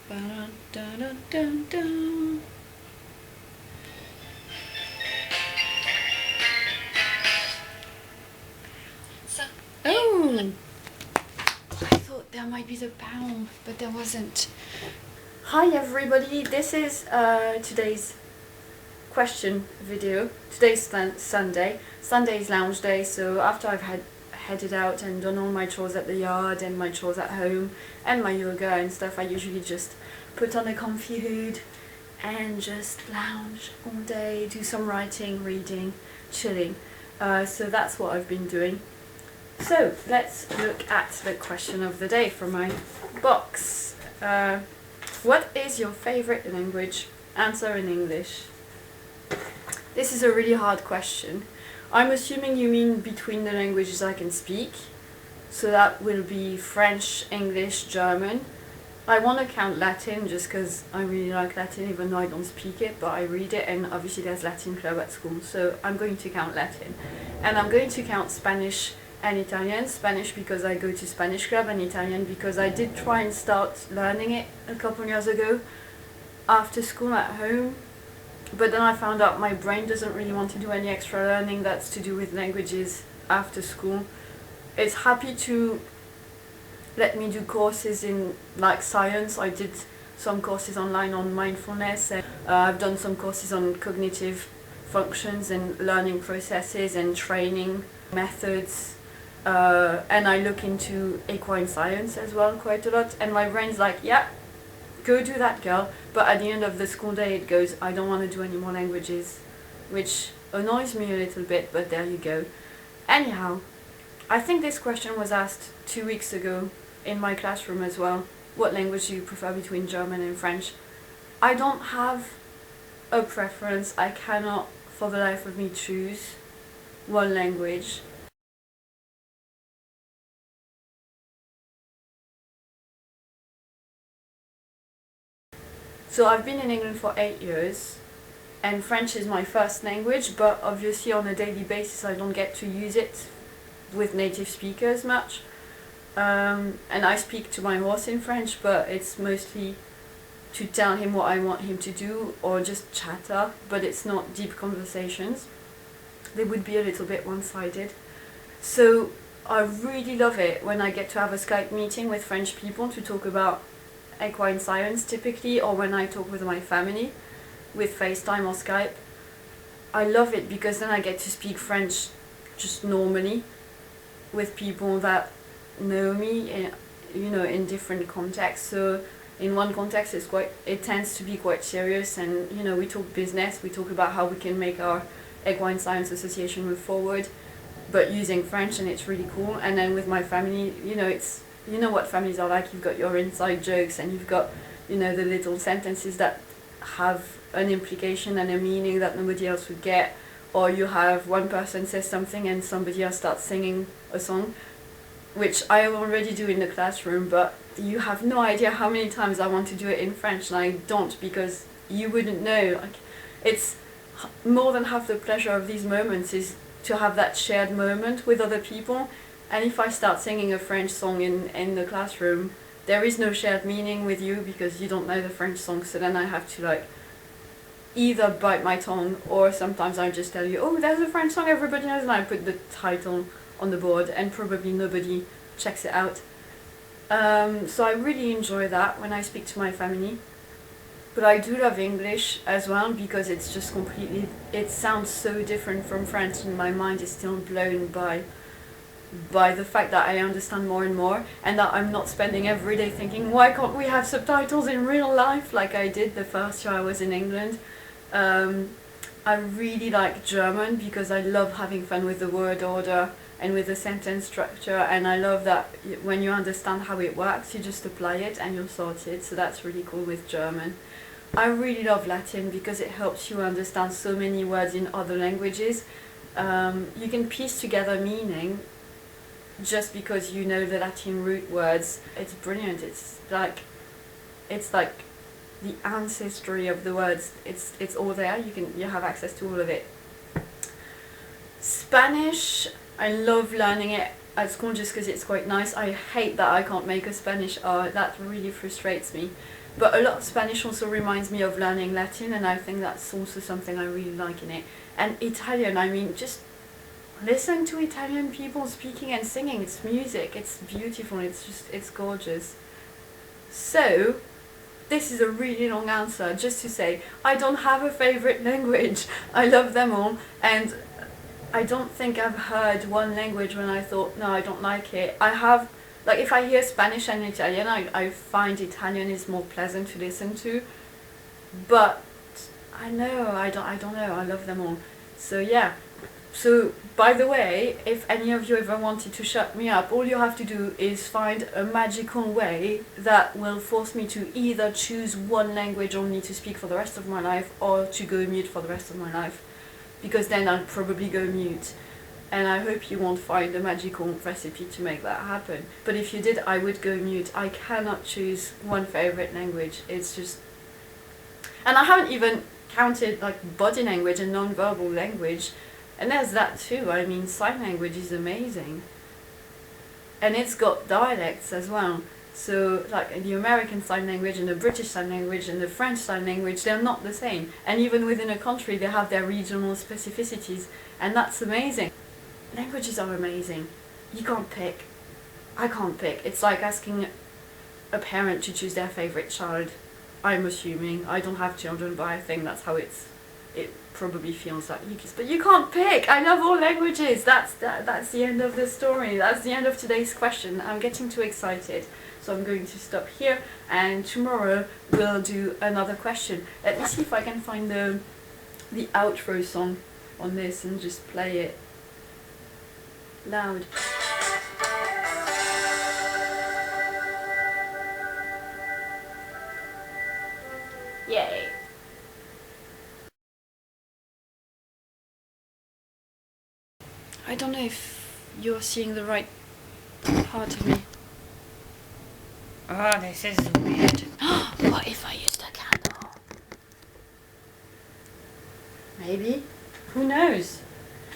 Ba-da-da-da-da-da. Oh, I thought there might be the pound, but there wasn't. Hi everybody, this is today's question video. Today's Sunday. Sunday is lounge day, so after I've headed out and done all my chores at the yard and my chores at home and my yoga and stuff, I usually just put on a comfy hood and just lounge all day, do some writing, reading, chilling. So that's what I've been doing. So let's look at the question of the day from my box. What is your favorite language? Answer in English. This is a really hard question. I'm assuming you mean between the languages I can speak. So that will be French, English, German. I want to count Latin just because I really like Latin, even though I don't speak it, but I read it, and obviously there's Latin club at school, so I'm going to count Latin. And I'm going to count Spanish and Italian. Spanish because I go to Spanish club, and Italian because I did try and start learning it a couple years ago after school at home, but then I found out my brain doesn't really want to do any extra learning that's to do with languages after school. It's happy to let me do courses in like science. I did some courses online on mindfulness, and I've done some courses on cognitive functions and learning processes and training methods. And I look into equine science as well quite a lot, and my brain's like, yeah, go do that, girl. But at the end of the school day it goes, I don't want to do any more languages, which annoys me a little bit, but there you go. Anyhow, I think this question was asked 2 weeks ago in my classroom as well. What language do you prefer between German and French? I don't have a preference. I cannot for the life of me choose one language. So I've been in England for 8 years, and French is my first language, but obviously on a daily basis I don't get to use it with native speakers much. And I speak to my horse in French, but it's mostly to tell him what I want him to do, or just chatter, but it's not deep conversations. They would be a little bit one-sided. So I really love it when I get to have a Skype meeting with French people to talk about equine science typically, or when I talk with my family with FaceTime or Skype. I love it because then I get to speak French just normally with people that know me in, in different contexts. So in one context it tends to be quite serious, and we talk business, we talk about how we can make our equine science association move forward, but using French, and it's really cool. And then with my family, it's what families are like. You've got your inside jokes, and you've got the little sentences that have an implication and a meaning that nobody else would get, or you have one person says something and somebody else starts singing a song, which I already do in the classroom, but you have no idea how many times I want to do it in French and I don't, because you wouldn't know. Like, it's more than half the pleasure of these moments is to have that shared moment with other people. And if I start singing a French song in the classroom, there is no shared meaning with you because you don't know the French song, so then I have to either bite my tongue, or sometimes I just tell you, oh, there's a French song everybody knows, and I put the title on the board and probably nobody checks it out. So I really enjoy that when I speak to my family. But I do love English as well because it's just it sounds so different from French, and my mind is still blown by the fact that I understand more and more, and that I'm not spending every day thinking, why can't we have subtitles in real life like I did the first year I was in England. I really like German because I love having fun with the word order and with the sentence structure, and I love that when you understand how it works, you just apply it and you're sorted. So that's really cool with German. I really love Latin because it helps you understand so many words in other languages. You can piece together meaning just because you know the Latin root words. It's brilliant. It's like the ancestry of the words. It's all there. You have access to all of it. Spanish, I love learning it at school just because it's quite nice. I hate that I can't make a Spanish R. That really frustrates me. But a lot of Spanish also reminds me of learning Latin, and I think that's also something I really like in it. And Italian, I mean, just listen to Italian people speaking and singing. It's music, it's beautiful, it's gorgeous. So, this is a really long answer just to say I don't have a favorite language. I love them all, and I don't think I've heard one language when I thought, no, I don't like it. I have, like, if I hear Spanish and Italian, I find Italian is more pleasant to listen to. But I know, I don't know, I love them all. So yeah. So, by the way, if any of you ever wanted to shut me up, all you have to do is find a magical way that will force me to either choose one language only to speak for the rest of my life, or to go mute for the rest of my life. Because then I'll probably go mute. And I hope you won't find a magical recipe to make that happen. But if you did, I would go mute. I cannot choose one favorite language. It's just... And I haven't even counted like body language and non-verbal language. And there's that too. I mean, sign language is amazing. And it's got dialects as well. So, like the American Sign Language and the British Sign Language and the French Sign Language, they're not the same. And even within a country, they have their regional specificities. And that's amazing. Languages are amazing. You can't pick. I can't pick. It's like asking a parent to choose their favorite child. I'm assuming. I don't have children, but I think that's how it probably feels like. But you can't pick. I love all languages. That's the end of the story. That's the end of today's question. I'm getting too excited. So I'm going to stop here, and tomorrow we'll do another question. Let me see if I can find the outro song on this and just play it loud. Yay. I don't know if you're seeing the right part of me. Oh, this is weird. What if I